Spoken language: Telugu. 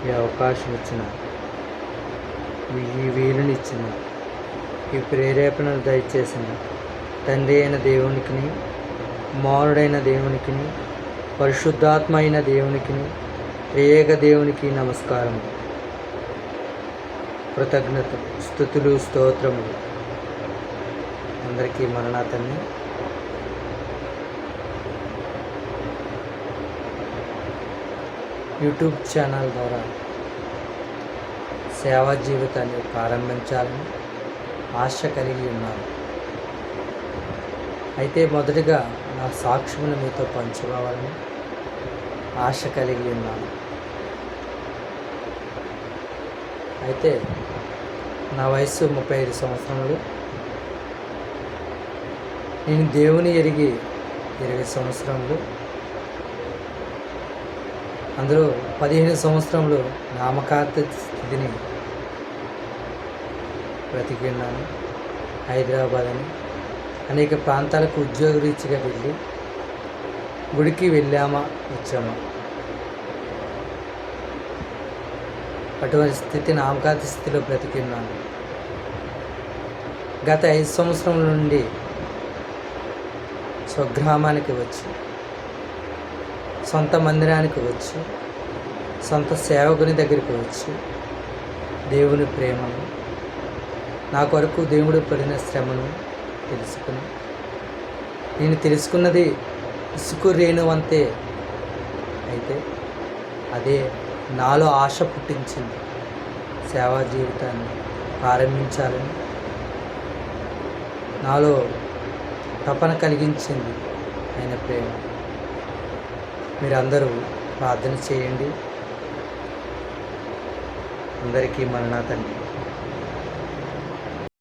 ఈ అవకాశం ఇచ్చిన, ఈ వీలునిచ్చిన, ఈ ప్రేరేపణలు దయచేసిన తండ్రి అయిన దేవునికిని, కుమారుడైన దేవునికిని, పరిశుద్ధాత్మ అయిన దేవునికిని, త్రియేక దేవునికి నమస్కారము, కృతజ్ఞత, స్తుతులు, స్తోత్రములు. అందరికీ మరణాతని. యూట్యూబ్ ఛానల్ ద్వారా సేవా జీవితాన్ని ప్రారంభించాలని ఆశ కలిగి ఉన్నాను. అయితే మొదటిగా నా సాక్ష్యమును మీతో పంచుకోవాలని ఆశ కలిగి ఉన్నాను. అయితే నా వయసు 35 సంవత్సరములు. నేను దేవుని ఎరిగి 20 సంవత్సరములు. అందులో 15 సంవత్సరములు నామకార్థ స్థితిని బ్రతికిన్నాను. హైదరాబాద్ అని అనేక ప్రాంతాలకు ఉద్యోగరీత్యా వెళ్ళి గుడికి వెళ్ళామా వచ్చామా, అటువంటి స్థితి నామకార్థ స్థితిలో బ్రతికిన్నాను. గత 5 సంవత్సరముల నుండి స్వగ్రామానికి వచ్చి, సొంత మందిరానికి వచ్చి, సొంత సేవకుని దగ్గరికి వచ్చి దేవుని ప్రేమను, నా కొరకు దేవుడు పడిన శ్రమను తెలుసుకుని, నేను తెలుసుకున్నది ఇసుక రేణువంతే అయితే అదే నాలో ఆశ పుట్టించింది. సేవా జీవితాన్ని ప్రారంభించాలని నాలో తపన కలిగించింది ఆయన ప్రేమ. మీరందరూ ప్రార్థన చేయండి. అందరికీ మరణాతండి.